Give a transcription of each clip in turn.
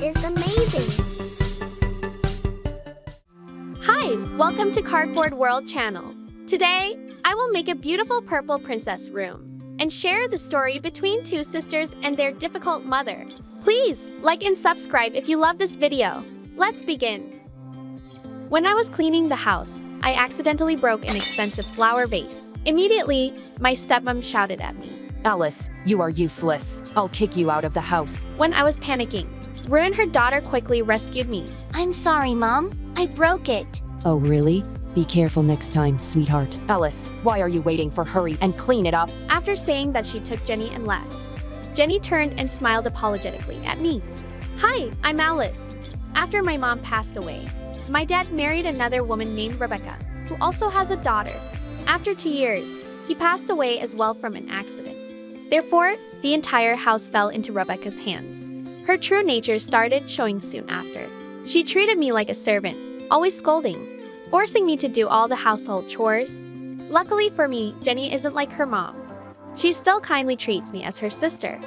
is amazing. Hi, welcome to Cardboard World channel. Today, I will make a beautiful purple princess room and share the story between two sisters and their difficult mother. Please like and subscribe if you love this video. Let's begin. When I was cleaning the house, I accidentally broke an expensive flower vase. Immediately, my stepmom shouted at me. Alice, you are useless. I'll kick you out of the house. When I was panicking, Rue, her daughter, quickly rescued me. I'm sorry, Mom. I broke it. Oh, really? Be careful next time, sweetheart. Alice, why are you waiting for? Hurry and clean it up. After saying that, she took Jenny and left. Jenny turned and smiled apologetically at me. Hi, I'm Alice. After my mom passed away, my dad married another woman named Rebecca, who also has a daughter. After 2 years, he passed away as well from an accident. Therefore, the entire house fell into Rebecca's hands. Her true nature started showing soon after. She treated me like a servant, always scolding, forcing me to do all the household chores. Luckily for me, Jenny isn't like her mom. She still kindly treats me as her sister.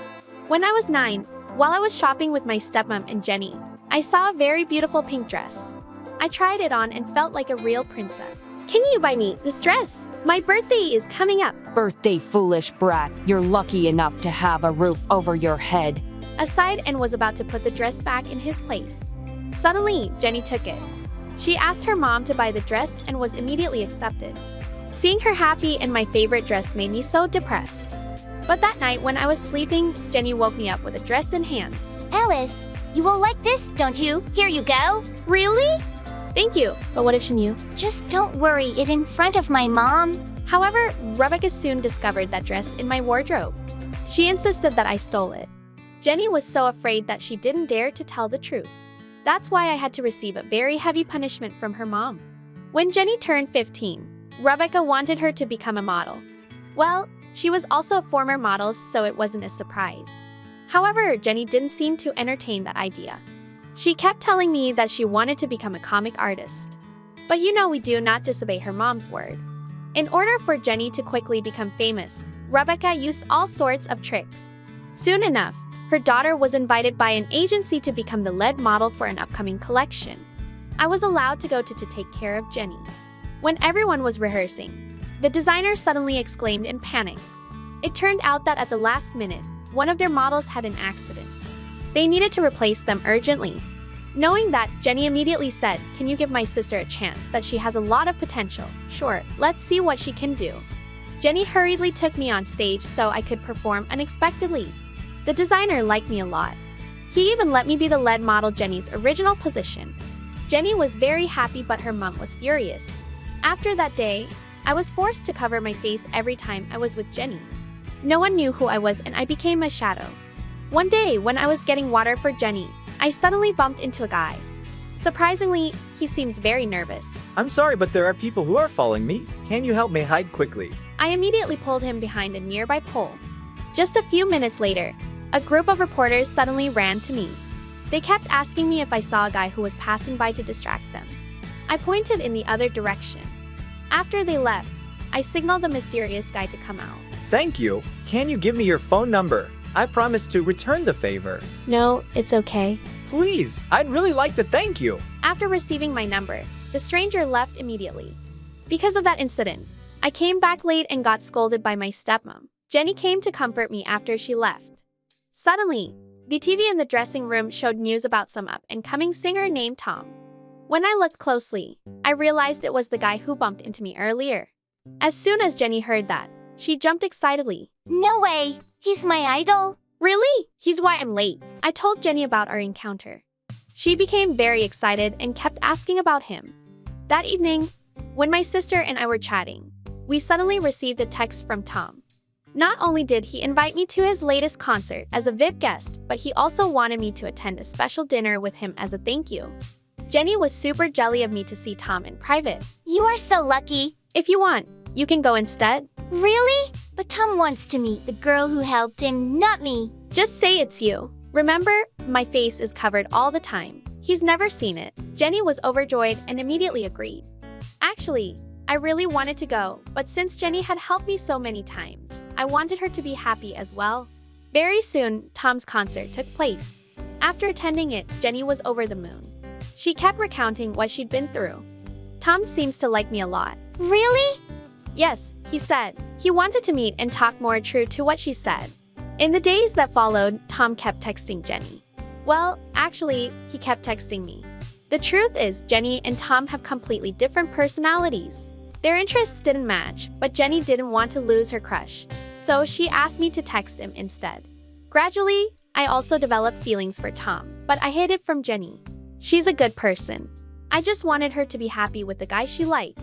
When I was 9, while I was shopping with my stepmom and Jenny, I saw a very beautiful pink dress. I tried it on and felt like a real princess. Can you buy me this dress? My birthday is coming up. Birthday, foolish brat. You're lucky enough to have a roof over your head. I sighed and was about to put the dress back in his place. Suddenly, Jenny took it. She asked her mom to buy the dress and was immediately accepted. Seeing her happy in my favorite dress made me so depressed. But that night when I was sleeping, Jenny woke me up with a dress in hand. Alice, you will like this, don't you? Here you go. Really? Thank you. But what if she knew? Just don't worry it in front of my mom. However, Rebecca soon discovered that dress in my wardrobe. She insisted that I stole it. Jenny was so afraid that she didn't dare to tell the truth. That's why I had to receive a very heavy punishment from her mom. When Jenny turned 15, Rebecca wanted her to become a model. Well, she was also a former model, so it wasn't a surprise. However, Jenny didn't seem to entertain that idea. She kept telling me that she wanted to become a comic artist. But you know we do not disobey her mom's word. In order for Jenny to quickly become famous, Rebecca used all sorts of tricks. Soon enough, her daughter was invited by an agency to become the lead model for an upcoming collection. I was allowed to go to take care of Jenny. When everyone was rehearsing, the designer suddenly exclaimed in panic. It turned out that at the last minute, one of their models had an accident. They needed to replace them urgently. Knowing that, Jenny immediately said, "Can you give my sister a chance, that she has a lot of potential? Sure, let's see what she can do." Jenny hurriedly took me on stage so I could perform unexpectedly. The designer liked me a lot. He even let me be the lead model, Jenny's original position. Jenny was very happy, but her mom was furious. After that day, I was forced to cover my face every time I was with Jenny. No one knew who I was and I became a shadow. One day, when I was getting water for Jenny, I suddenly bumped into a guy. Surprisingly, he seems very nervous. I'm sorry, but there are people who are following me. Can you help me hide quickly? I immediately pulled him behind a nearby pole. Just a few minutes later, a group of reporters suddenly ran to me. They kept asking me if I saw a guy who was passing by to distract them. I pointed in the other direction. After they left, I signaled the mysterious guy to come out. Thank you. Can you give me your phone number? I promise to return the favor. No, it's okay. Please, I'd really like to thank you. After receiving my number, the stranger left immediately. Because of that incident, I came back late and got scolded by my stepmom. Jenny came to comfort me after she left. Suddenly, the TV in the dressing room showed news about some up-and-coming singer named Tom. When I looked closely, I realized it was the guy who bumped into me earlier. As soon as Jenny heard that, she jumped excitedly. No way! He's my idol! Really? He's why I'm late. I told Jenny about our encounter. She became very excited and kept asking about him. That evening, when my sister and I were chatting, we suddenly received a text from Tom. Not only did he invite me to his latest concert as a VIP guest, but he also wanted me to attend a special dinner with him as a thank you. Jenny was super jelly of me to see Tom in private. You are so lucky. If you want, you can go instead. Really? But Tom wants to meet the girl who helped him, not me. Just say it's you. Remember, my face is covered all the time. He's never seen it. Jenny was overjoyed and immediately agreed. Actually, I really wanted to go, but since Jenny had helped me so many times, I wanted her to be happy as well. Very soon, Tom's concert took place. After attending it, Jenny was over the moon. She kept recounting what she'd been through. Tom seems to like me a lot. Really? Yes, he said. He wanted to meet and talk more, true to what she said. In the days that followed, Tom kept texting Jenny. Well, actually, he kept texting me. The truth is, Jenny and Tom have completely different personalities. Their interests didn't match, but Jenny didn't want to lose her crush, so she asked me to text him instead. Gradually, I also developed feelings for Tom, but I hid it from Jenny. She's a good person. I just wanted her to be happy with the guy she liked.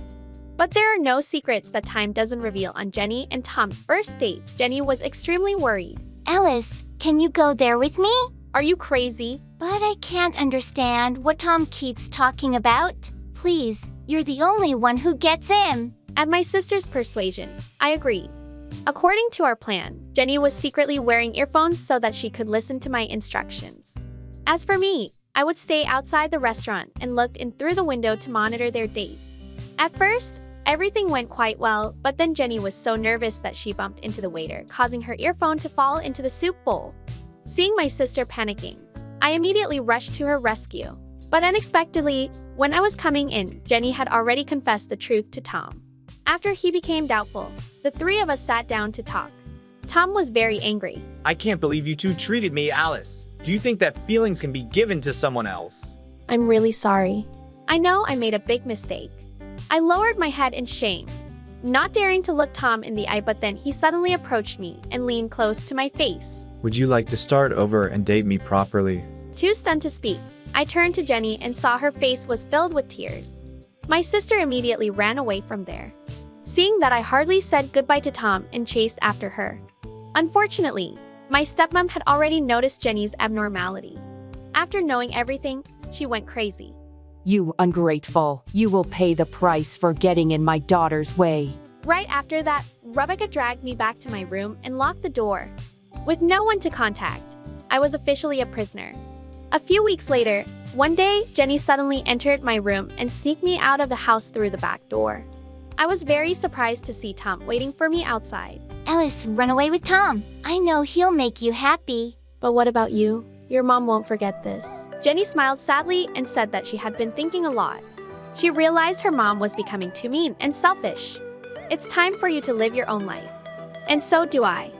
But there are no secrets that time doesn't reveal on Jenny and Tom's first date. Jenny was extremely worried. Alice, can you go there with me? Are you crazy? But I can't understand what Tom keeps talking about. Please, you're the only one who gets him. At my sister's persuasion, I agreed. According to our plan, Jenny was secretly wearing earphones so that she could listen to my instructions. As for me, I would stay outside the restaurant and looked in through the window to monitor their date. At first, everything went quite well, but then Jenny was so nervous that she bumped into the waiter, causing her earphone to fall into the soup bowl. Seeing my sister panicking, I immediately rushed to her rescue. But unexpectedly, when I was coming in, Jenny had already confessed the truth to Tom. After he became doubtful, the three of us sat down to talk. Tom was very angry. I can't believe you two treated me, Alice. Do you think that feelings can be given to someone else? I'm really sorry. I know I made a big mistake. I lowered my head in shame, not daring to look Tom in the eye, but then he suddenly approached me and leaned close to my face. Would you like to start over and date me properly? Too stunned to speak, I turned to Jenny and saw her face was filled with tears. My sister immediately ran away from there, seeing that I hardly said goodbye to Tom and chased after her. Unfortunately, my stepmom had already noticed Jenny's abnormality. After knowing everything, she went crazy. You ungrateful. You will pay the price for getting in my daughter's way. Right after that, Rebecca dragged me back to my room and locked the door. With no one to contact, I was officially a prisoner. A few weeks later, one day, Jenny suddenly entered my room and sneaked me out of the house through the back door. I was very surprised to see Tom waiting for me outside. Alice, run away with Tom. I know he'll make you happy. But what about you? Your mom won't forget this. Jenny smiled sadly and said that she had been thinking a lot. She realized her mom was becoming too mean and selfish. It's time for you to live your own life. And so do I.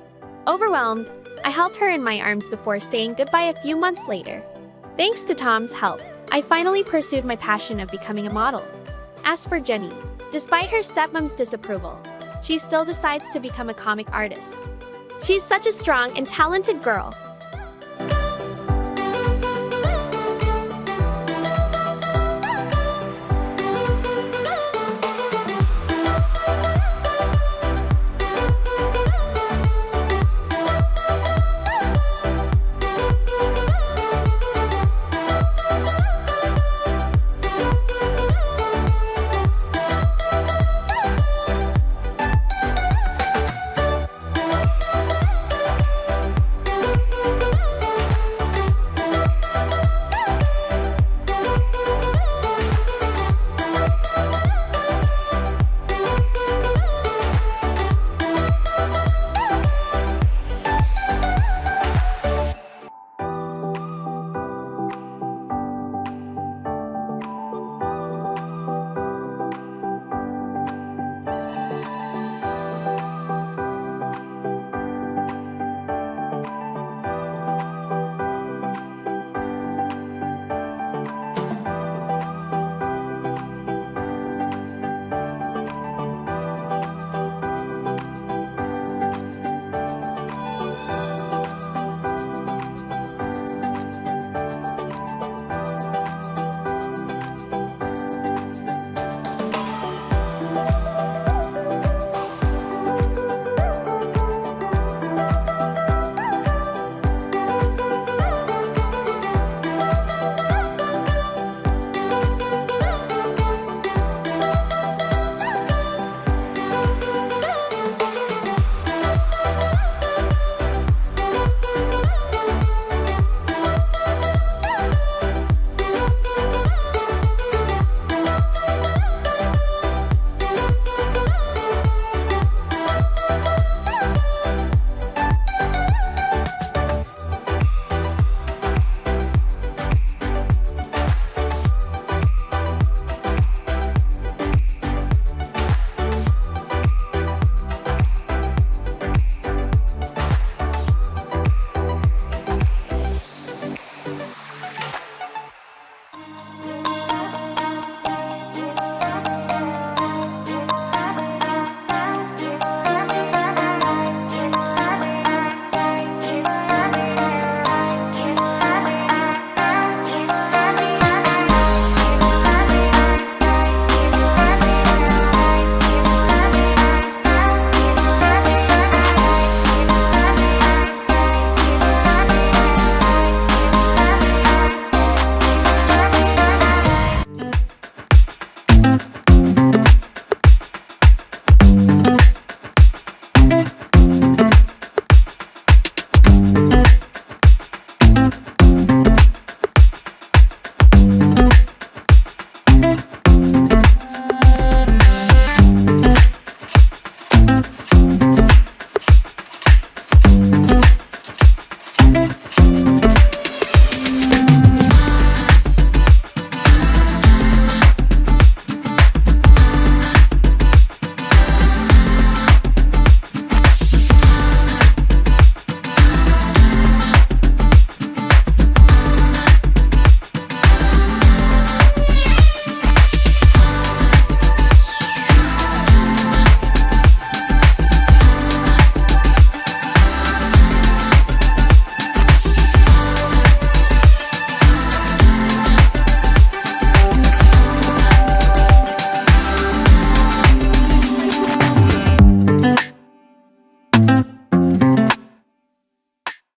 Overwhelmed, I helped her in my arms before saying goodbye a few months later. Thanks to Tom's help, I finally pursued my passion of becoming a model. As for Jenny, despite her stepmom's disapproval, she still decides to become a comic artist. She's such a strong and talented girl.